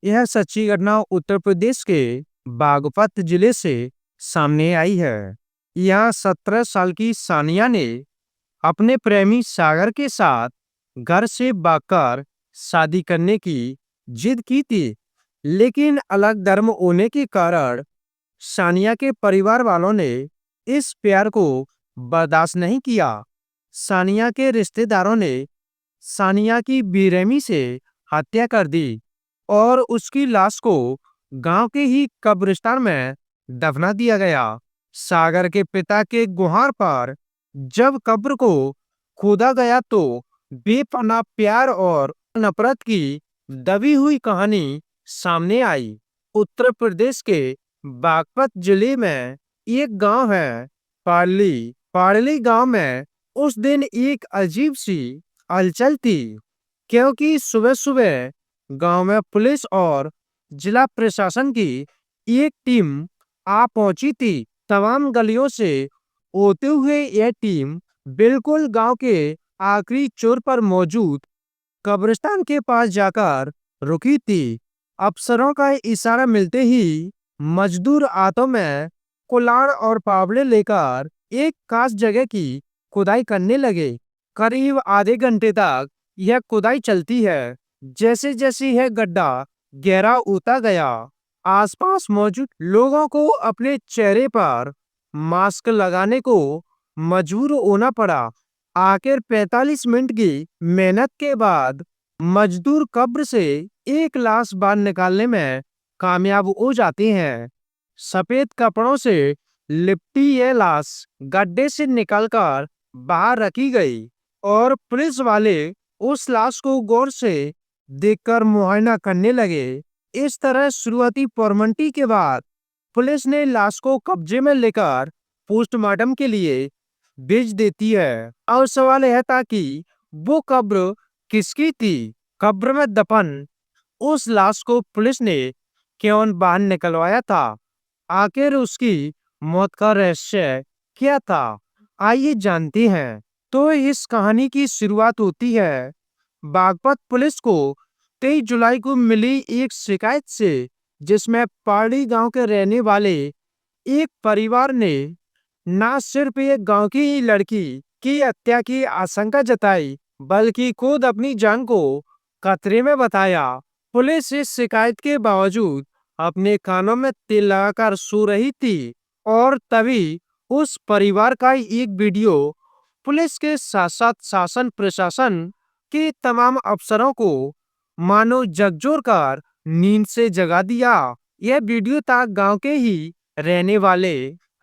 यह सच्ची घटना उत्तर प्रदेश के बागपत जिले से सामने आई है। यहाँ 17 साल की सानिया ने अपने प्रेमी सागर के साथ घर से भागकर शादी करने की जिद की थी, लेकिन अलग धर्म होने के कारण सानिया के परिवार वालों ने इस प्यार को बर्दाश्त नहीं किया। सानिया के रिश्तेदारों ने सानिया की बेरहमी से हत्या कर दी और उसकी लाश को गांव के ही कब्रिस्तान में दफना दिया गया। सागर के पिता के गुहार पर जब कब्र को खोदा गया तो बेपनाह प्यार और नफरत की दबी हुई कहानी सामने आई। उत्तर प्रदेश के बागपत जिले में एक गांव है पारली। पारली गांव में उस दिन एक अजीब सी हलचल थी, क्योंकि सुबह सुबह गांव में पुलिस और जिला प्रशासन की एक टीम आ पहुंची थी। तमाम गलियों से होते हुए यह टीम बिल्कुल गांव के आखिरी छोर पर मौजूद कब्रिस्तान के पास जाकर रुकी थी। अफसरों का इशारा मिलते ही मजदूर हाथों में कुल्हाड़ और फावड़े लेकर एक खास जगह की खुदाई करने लगे। करीब आधे घंटे तक यह खुदाई चलती है। जैसे जैसे यह गड्ढा गहरा होता गया, आसपास मौजूद लोगों को अपने चेहरे पर मास्क लगाने को मजबूर होना पड़ा। आखिर 45 मिनट की मेहनत के बाद मजदूर कब्र से एक लाश बाहर निकालने में कामयाब हो जाते हैं। सफेद कपड़ों से लिपटी यह लाश गड्ढे से निकालकर बाहर रखी गई और पुलिस वाले उस लाश को गौर से देखकर मुआयना करने लगे। इस तरह शुरुआती फॉर्मेलिटी के बाद पुलिस ने लाश को कब्जे में लेकर पोस्टमार्टम के लिए भेज देती है। और सवाल यह था कि वो कब्र किसकी थी? कब्र में दफन उस लाश को पुलिस ने क्यों बाहर निकलवाया था? आखिर उसकी मौत का रहस्य क्या था? आइए जानते हैं। तो इस कहानी की शुरुआत होती है बागपत पुलिस को 23 जुलाई को मिली एक शिकायत से, जिसमें पारडी गांव के रहने वाले एक परिवार ने न सिर्फ एक गांव की ही लड़की की हत्या की आशंका जताई, बल्कि खुद अपनी जान को खतरे में बताया। पुलिस इस शिकायत के बावजूद अपने कानों में तेल लगाकर सो रही थी और तभी उस परिवार का एक वीडियो पुलिस के साथ साथ शासन प्रशासन के तमाम अफसरों को मानो झकझोर कर नींद से जगा दिया। यह वीडियो था गांव के ही रहने वाले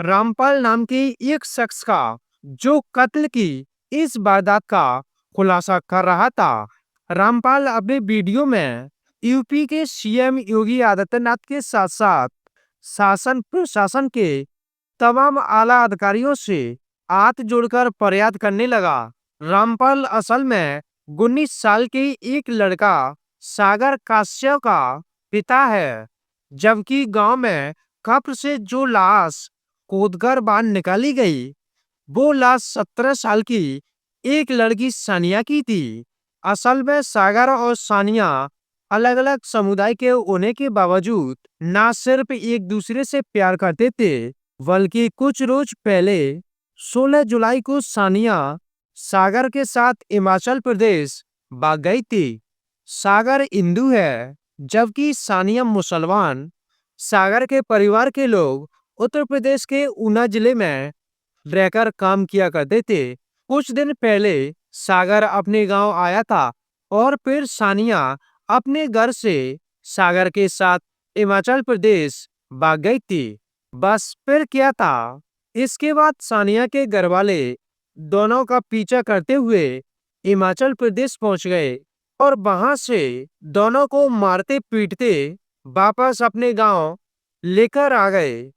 रामपाल नाम के एक शख्स का, जो कत्ल की इस वारदात का खुलासा कर रहा था। रामपाल अपने वीडियो में यूपी के सीएम योगी आदित्यनाथ के साथ साथ शासन प्रशासन के तमाम आला अधिकारियों से हाथ जोड़कर फरियाद करने लगा। रामपाल असल में 19 साल के एक लड़का सागर काश्यप का पिता है, जबकि गांव में कब्र से जो लाश खोदकर बाहर निकाली गई, वो लाश 17 साल की एक लड़की सानिया की थी। असल में सागर और सानिया अलग अलग समुदाय के होने के बावजूद न सिर्फ एक दूसरे से प्यार करते थे, बल्कि कुछ रोज पहले 16 जुलाई को सानिया सागर के साथ हिमाचल प्रदेश भाग गई थी। सागर हिंदू है, जबकि सानिया मुसलमान। सागर के परिवार के लोग उत्तर प्रदेश के ऊना जिले में रहकर काम किया करते थे। कुछ दिन पहले सागर अपने गांव आया था और फिर सानिया अपने घर से सागर के साथ हिमाचल प्रदेश भाग गई थी। बस फिर क्या था, इसके बाद सानिया के घरवाले दोनों का पीछा करते हुए हिमाचल प्रदेश पहुंच गए और वहां से दोनों को मारते पीटते वापस अपने गांव लेकर आ गए।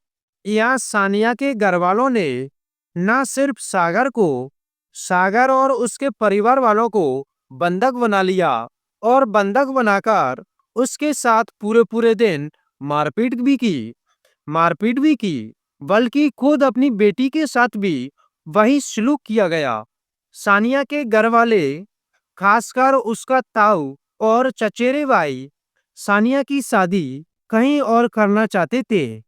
यहाँ सानिया के घरवालों ने न सिर्फ सागर और उसके परिवार वालों को बंधक बना लिया और बंधक बनाकर उसके साथ पूरे पूरे दिन मारपीट भी की, बल्कि खुद अपनी बेटी के साथ भी वही सलूक किया गया। सानिया के घर वाले, खासकर उसका ताऊ और चचेरे भाई, सानिया की शादी कहीं और करना चाहते थे,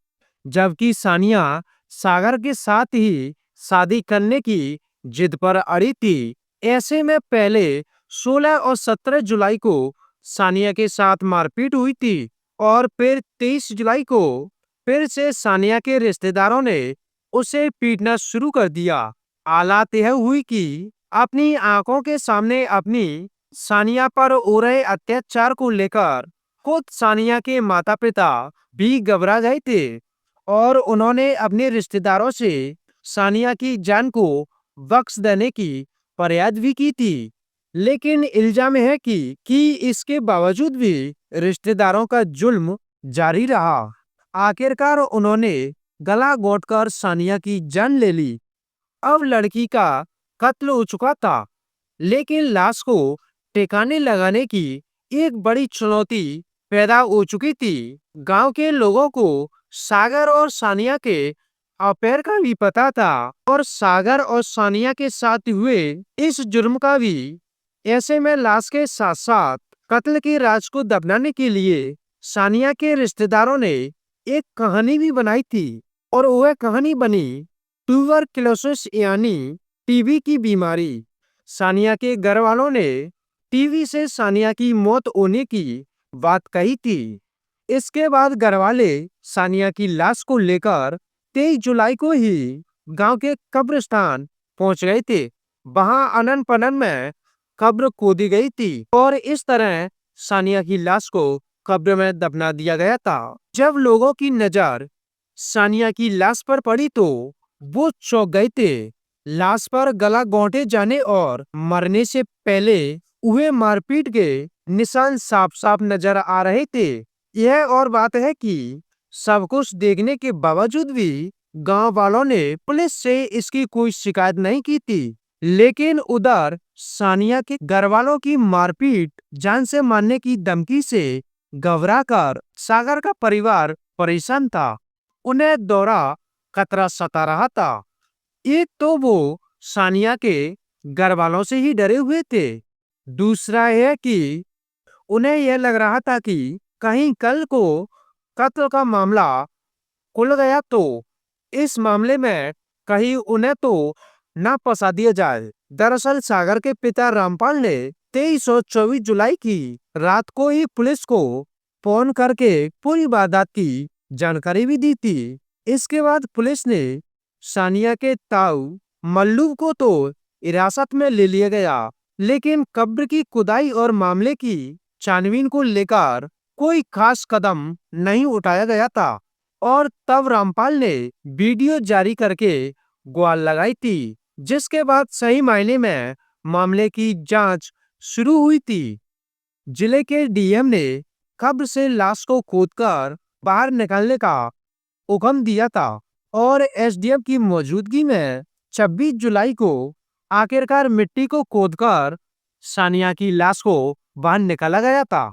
जबकि सानिया सागर के साथ ही शादी करने की जिद पर अड़ी थी। ऐसे में पहले 16 और 17 जुलाई को सानिया के साथ मारपीट हुई थी और फिर 23 जुलाई को फिर से सानिया के रिश्तेदारों ने उसे पीटना शुरू कर दिया। हालात यह हुई कि अपनी आंखों के सामने अपनी सानिया पर हो रहे अत्याचार को लेकर खुद सानिया के माता पिता भी घबरा गए थे और उन्होंने अपने रिश्तेदारों से सानिया की जान को बख्श देने की फरियाद भी की थी। लेकिन इल्जाम है कि इसके बावजूद भी रिश्तेदारों का जुल्म जारी रहा। आखिरकार उन्होंने गला घोंटकर सानिया की जान ले ली। अब लड़की का कत्ल हो चुका था, लेकिन लाश को ठिकाने लगाने की एक बड़ी चुनौती पैदा हो चुकी थी। गांव के लोगों को सागर और सानिया के अफेयर का भी पता था और सागर और सानिया के साथ हुए इस जुर्म का भी। ऐसे में लाश के साथ साथ कत्ल के राज को दफनाने के लिए सानिया के रिश्तेदारों ने एक कहानी भी बनाई थी और वह कहानी बनी ट्यूबरक्लोसिस यानी टीबी की बीमारी। सानिया के घर वालों ने टीबी से सानिया की मौत होने की बात कही थी। इसके बाद घर वाले सानिया की लाश को लेकर 23 जुलाई को ही गांव के कब्रिस्तान पहुंच गए थे। वहां अनन पनन में कब्र खोदी गई थी और इस तरह सानिया की लाश को कब्र में दफना दिया गया था। जब लोगों की नजर सानिया की लाश पर पड़ी तो वो चौंक गए थे। लाश पर गला घोंटे जाने और मरने से पहले हुए मारपीट के निशान साफ साफ नजर आ रहे थे। यह और बात है कि सब कुछ देखने के बावजूद भी गांव वालों ने पुलिस से इसकी कोई शिकायत नहीं की थी। लेकिन उधर सानिया के घर वालों की मारपीट, जान से मारने की धमकी से घबराकर सागर का परिवार परेशान था। उन्हें दोहरा खतरा सता रहा था। एक तो वो सानिया के घर वालों से ही डरे हुए थे, दूसरा यह कि उन्हें यह लग रहा था कि कहीं कल को कत्ल का मामला खुल गया तो इस मामले में कहीं उन्हें तो ना फंसा दिया जाए। दरअसल सागर के पिता रामपाल ने 23 और 24 जुलाई की रात को ही पुलिस को फोन करके पूरी वारदात की जानकारी भी दी थी। इसके बाद पुलिस ने सानिया के ताऊ मल्लू को तो हिरासत में ले लिया गया, लेकिन कब्र की खुदाई और मामले की छानबीन को लेकर कोई खास कदम नहीं उठाया गया था और तब रामपाल ने वीडियो जारी करके गुहार लगाई थी, जिसके बाद सही मायने में मामले की जांच शुरू हुई थी। जिले के डीएम ने कब्र से लाश को खोदकर बाहर निकालने का हुक्म दिया था और एसडीएम की मौजूदगी में 26 जुलाई को आखिरकार मिट्टी को खोदकर सानिया की लाश को बाहर निकाला गया था।